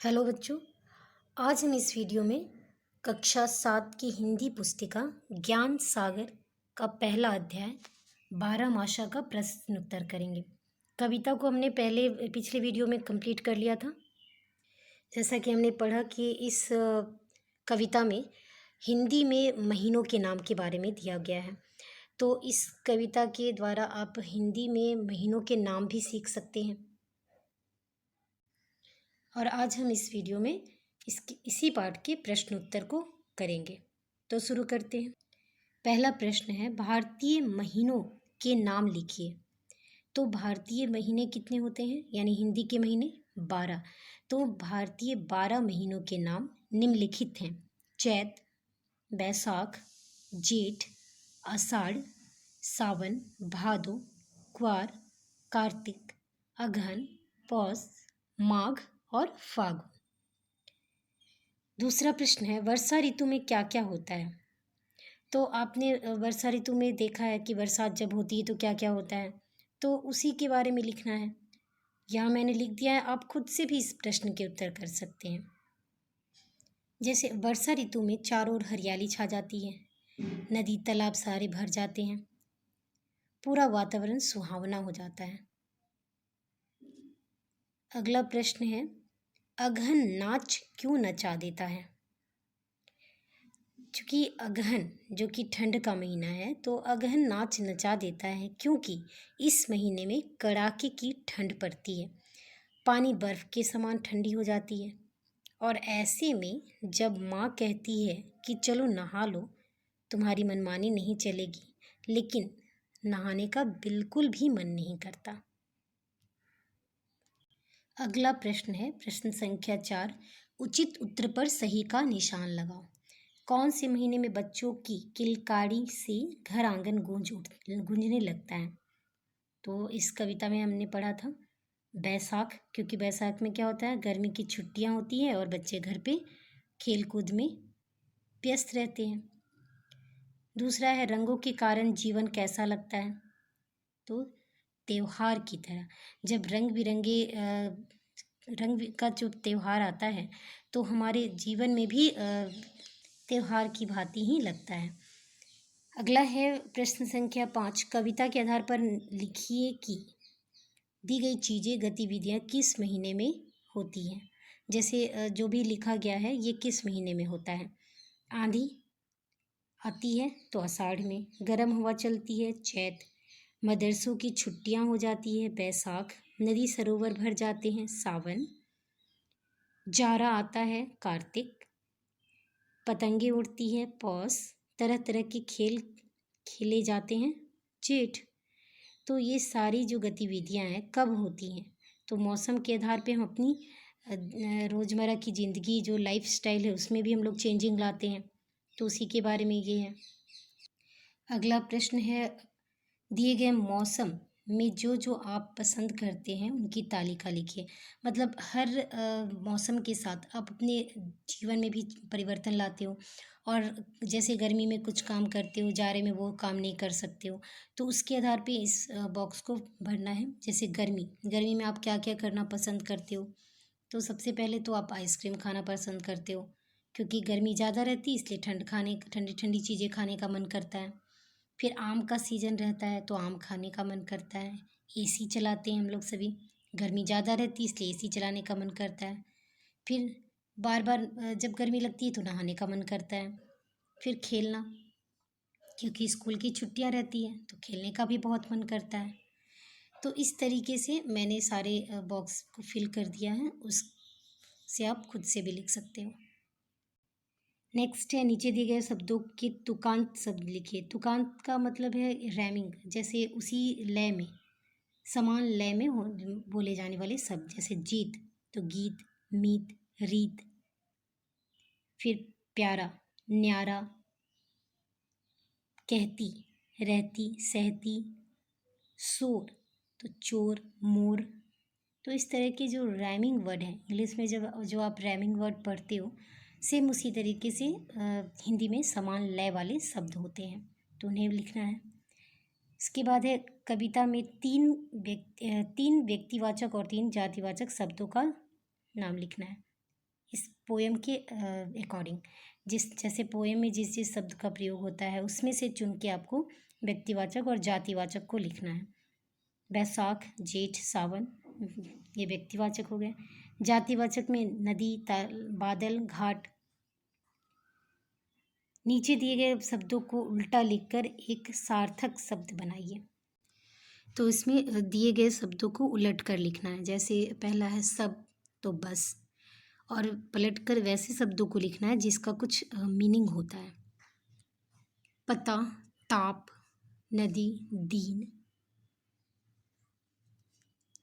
Hello बच्चों। आज हम इस वीडियो में कक्षा 7 की हिंदी पुस्तिका ज्ञान सागर का पहला अध्याय 12 माशा का प्रश्न उत्तर करेंगे। कविता को हमने पिछले वीडियो में कंप्लीट कर लिया था। जैसा कि हमने पढ़ा कि इस कविता में हिंदी में महीनों के नाम के बारे में दिया गया है। तो इस कविता के द्वारा आप हिंदी में महीनों के नाम भी सीख सकते हैं। और आज हम इस वीडियो में इसी पाठ के प्रश्न उत्तर को करेंगे। तो शुरू करते हैं। पहला प्रश्न है, भारतीय महीनों के नाम लिखिए। तो भारतीय महीने कितने होते हैं, यानी हिंदी के महीने 12। तो भारतीय 12 महीनों के नाम निम्नलिखित हैं: चैत, बैसाख, जेठ, आषाढ़, सावन, भादो, ग्वार, कार्तिक, अगहन, पौष, माघ और फागुन। दूसरा प्रश्न है, वर्षा ऋतु में क्या क्या होता है। तो आपने वर्षा ऋतु में देखा है कि बरसात जब होती है तो क्या क्या होता है, तो उसी के बारे में लिखना है। यहाँ मैंने लिख दिया है, आप खुद से भी इस प्रश्न के उत्तर कर सकते हैं। जैसे वर्षा ऋतु में चारों ओर हरियाली छा जाती है, नदी तालाब सारे भर जाते हैं, पूरा वातावरण सुहावना हो जाता है। अगला प्रश्न है, अगहन नाच क्यों नचा देता है। क्योंकि अगहन जो कि ठंड का महीना है, तो अगहन नाच नचा देता है क्योंकि इस महीने में कड़ाके की ठंड पड़ती है, पानी बर्फ के समान ठंडी हो जाती है। और ऐसे में जब माँ कहती है कि चलो नहा लो, तुम्हारी मनमानी नहीं चलेगी, लेकिन नहाने का बिल्कुल भी मन नहीं करता। अगला प्रश्न है, प्रश्न संख्या 4, उचित उत्तर पर सही का निशान लगाओ। कौन से महीने में बच्चों की किलकारी से घर आंगन गूंजने लगता है। तो इस कविता में हमने पढ़ा था बैसाख, क्योंकि बैसाख में क्या होता है, गर्मी की छुट्टियां होती है और बच्चे घर पे खेल कूद में व्यस्त रहते हैं। दूसरा है, रंगों के कारण जीवन कैसा लगता है। तो त्योहार की तरह, जब रंग बिरंगे रंग का जो त्योहार आता है तो हमारे जीवन में भी त्योहार की भांति ही लगता है। अगला है प्रश्न संख्या 5, कविता के आधार पर लिखिए कि दी गई चीज़ें गतिविधियाँ किस महीने में होती हैं। जैसे जो भी लिखा गया है ये किस महीने में होता है। आंधी आती है तो आषाढ़ में, गर्म हवा चलती है चैत, मदरसों की छुट्टियां हो जाती है बैसाख, नदी सरोवर भर जाते हैं सावन, जाड़ा आता है कार्तिक, पतंगे उड़ती है पौष, तरह तरह के खेल खेले जाते हैं जेठ। तो ये सारी जो गतिविधियां हैं कब होती हैं, तो मौसम के आधार पे हम अपनी रोज़मर्रा की ज़िंदगी जो लाइफ स्टाइल है उसमें भी हम लोग चेंजिंग लाते हैं, तो उसी के बारे में ये है। अगला प्रश्न है, दिए गए मौसम में जो जो आप पसंद करते हैं उनकी तालिका लिखिए। मतलब हर मौसम के साथ आप अपने जीवन में भी परिवर्तन लाते हो, और जैसे गर्मी में कुछ काम करते हो, जाड़े में वो काम नहीं कर सकते हो, तो उसके आधार पे इस बॉक्स को भरना है। जैसे गर्मी में आप क्या क्या करना पसंद करते हो। तो सबसे पहले तो आप आइसक्रीम खाना पसंद करते हो, क्योंकि गर्मी ज़्यादा रहती है इसलिए ठंडी ठंडी चीज़ें खाने का मन करता है। फिर आम का सीज़न रहता है तो आम खाने का मन करता है। एसी चलाते हैं हम लोग सभी, गर्मी ज़्यादा रहती है इसलिए एसी चलाने का मन करता है। फिर बार बार जब गर्मी लगती है तो नहाने का मन करता है। फिर खेलना, क्योंकि स्कूल की छुट्टियां रहती हैं तो खेलने का भी बहुत मन करता है। तो इस तरीके से मैंने सारे बॉक्स को फिल कर दिया है, उससे आप खुद से भी लिख सकते हो। नेक्स्ट है, नीचे दिए गए शब्दों के तुकांत शब्द लिखिए। तुकांत का मतलब है रैमिंग, जैसे उसी लय में समान लय में बोले जाने वाले शब्द। जैसे जीत तो गीत, मीत रीत। फिर प्यारा, न्यारा, कहती, रहती, सहती। शोर तो चोर, मोर। तो इस तरह के जो रैमिंग वर्ड हैं इंग्लिश में, जब जो आप रैमिंग वर्ड पढ़ते हो, सेम उसी तरीके से हिंदी में समान लय वाले शब्द होते हैं, तो उन्हें लिखना है। इसके बाद है, कविता में तीन व्यक्तिवाचक और 3 जातिवाचक शब्दों का नाम लिखना है। पोयम के अकॉर्डिंग, जैसे पोयम में जिस जिस शब्द का प्रयोग होता है उसमें से चुन के आपको व्यक्तिवाचक और जातिवाचक को लिखना है। बैसाख, जेठ, सावन, ये व्यक्तिवाचक हो गए। जातिवाचक में नदी, बादल, घाट। नीचे दिए गए शब्दों को उल्टा लिखकर एक सार्थक शब्द बनाइए। तो इसमें दिए गए शब्दों को उलट कर लिखना है। जैसे पहला है सब, तो बस, और पलट कर वैसे शब्दों को लिखना है जिसका कुछ मीनिंग होता है। पता, ताप, नदी, दीन,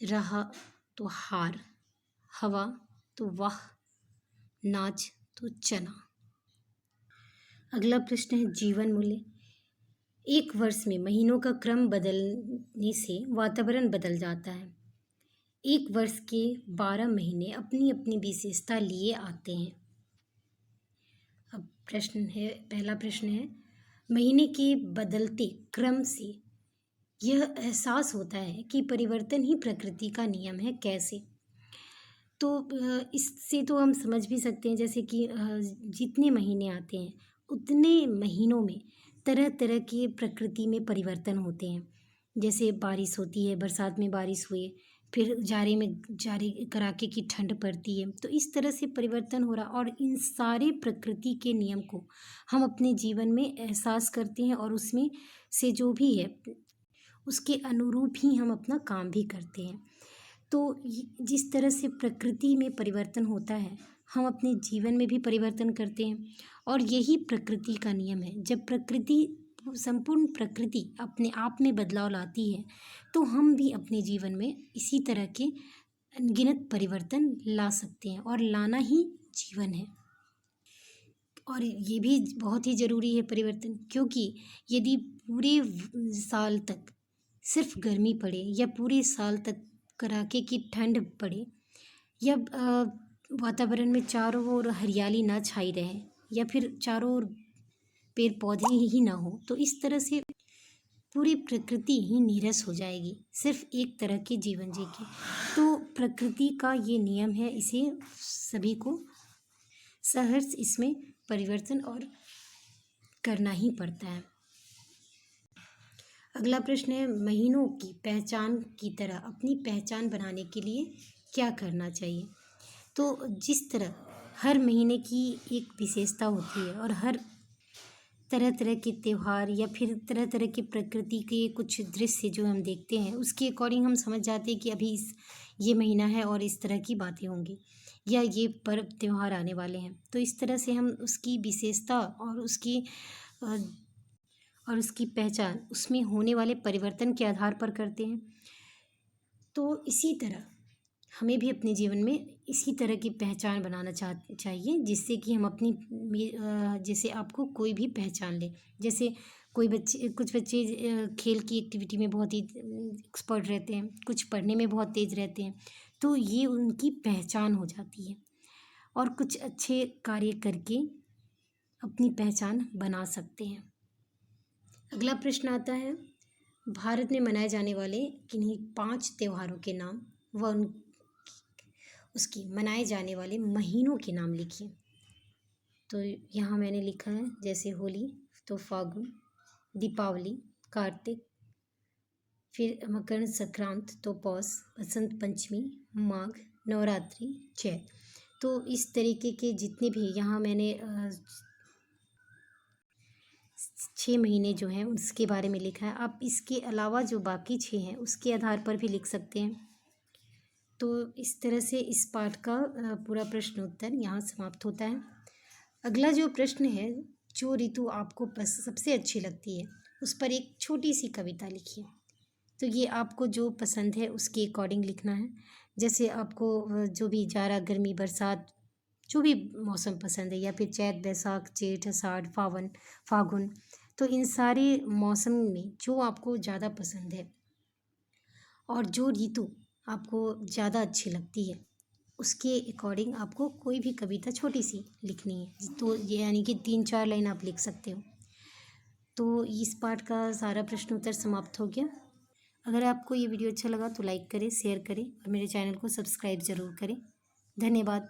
रहा तो हार, हवा तो वाह, नाच तो चना। अगला प्रश्न है जीवन मूल्य। एक वर्ष में महीनों का क्रम बदलने से वातावरण बदल जाता है। एक वर्ष के 12 महीने अपनी अपनी विशेषता लिए आते हैं। अब पहला प्रश्न है, महीने के बदलते क्रम से यह एहसास होता है कि परिवर्तन ही प्रकृति का नियम है। कैसे? तो इससे तो हम समझ भी सकते हैं, जैसे कि जितने महीने आते हैं उतने महीनों में तरह तरह के प्रकृति में परिवर्तन होते हैं। जैसे बारिश होती है, बरसात में बारिश हुई, फिर जाड़े में जाड़े कड़ाके की ठंड पड़ती है। तो इस तरह से परिवर्तन हो रहा, और इन सारे प्रकृति के नियम को हम अपने जीवन में एहसास करते हैं और उसमें से जो भी है उसके अनुरूप ही हम अपना काम भी करते हैं। तो जिस तरह से प्रकृति में परिवर्तन होता है, हम अपने जीवन में भी परिवर्तन करते हैं, और यही प्रकृति का नियम है। जब संपूर्ण प्रकृति अपने आप में बदलाव लाती है, तो हम भी अपने जीवन में इसी तरह के अनगिनत परिवर्तन ला सकते हैं, और लाना ही जीवन है। और ये भी बहुत ही ज़रूरी है परिवर्तन, क्योंकि यदि पूरे साल तक सिर्फ गर्मी पड़े, या पूरे साल तक कड़ाके की ठंड पड़े, या वातावरण में चारों ओर हरियाली ना छाई रहे, या फिर चारों ओर पेड़ पौधे ही ना हो, तो इस तरह से पूरी प्रकृति ही नीरस हो जाएगी सिर्फ एक तरह के जीवन जी के। तो प्रकृति का ये नियम है, इसे सभी को सहर्ष इसमें परिवर्तन और करना ही पड़ता है। अगला प्रश्न है, महीनों की पहचान की तरह अपनी पहचान बनाने के लिए क्या करना चाहिए? तो जिस तरह हर महीने की एक विशेषता होती है, और हर तरह तरह के त्यौहार या फिर तरह तरह के प्रकृति के कुछ दृश्य जो हम देखते हैं, उसके अकॉर्डिंग हम समझ जाते हैं कि अभी ये महीना है और इस तरह की बातें होंगी, या ये पर्व त्यौहार आने वाले हैं। तो इस तरह से हम उसकी विशेषता और उसकी पहचान उसमें होने वाले परिवर्तन के आधार पर करते हैं। तो इसी तरह हमें भी अपने जीवन में इसी तरह की पहचान बनाना चाहिए, जिससे कि हम जैसे आपको कोई भी पहचान ले। जैसे कुछ बच्चे खेल की एक्टिविटी में बहुत ही एक्सपर्ट रहते हैं, कुछ पढ़ने में बहुत तेज़ रहते हैं, तो ये उनकी पहचान हो जाती है, और कुछ अच्छे कार्य करके अपनी पहचान बना सकते हैं। अगला प्रश्न आता है, भारत में मनाए जाने वाले किन्हीं 5 त्योहारों के नाम व उसकी मनाए जाने वाले महीनों के नाम लिखिए। तो यहाँ मैंने लिखा है, जैसे होली तो फागुन, दीपावली कार्तिक, फिर मकर संक्रांत तो पौष, बसंत पंचमी माघ, नवरात्रि चैत। तो इस तरीके के जितने भी यहाँ मैंने 6 महीने जो हैं उसके बारे में लिखा है। आप इसके अलावा जो बाकी 6 हैं उसके आधार पर भी लिख सकते हैं। तो इस तरह से इस पाठ का पूरा प्रश्न उत्तर यहाँ समाप्त होता है। अगला जो प्रश्न है, जो ऋतु आपको सबसे अच्छी लगती है उस पर एक छोटी सी कविता लिखिए। तो ये आपको जो पसंद है उसके अकॉर्डिंग लिखना है। जैसे आपको जो भी जाड़ा, गर्मी, बरसात, जो भी मौसम पसंद है, या फिर चैत, बैसाख, जेठ, आषाढ़, फागुन, तो इन सारे मौसम में जो आपको ज़्यादा पसंद है और जो ऋतु आपको ज़्यादा अच्छी लगती है, उसके अकॉर्डिंग आपको कोई भी कविता छोटी सी लिखनी है। तो ये यानी कि 3-4 लाइन आप लिख सकते हो। तो इस पाठ का सारा प्रश्न उत्तर समाप्त हो गया। अगर आपको ये वीडियो अच्छा लगा तो लाइक करें, शेयर करें, और मेरे चैनल को सब्सक्राइब ज़रूर करें। धन्यवाद।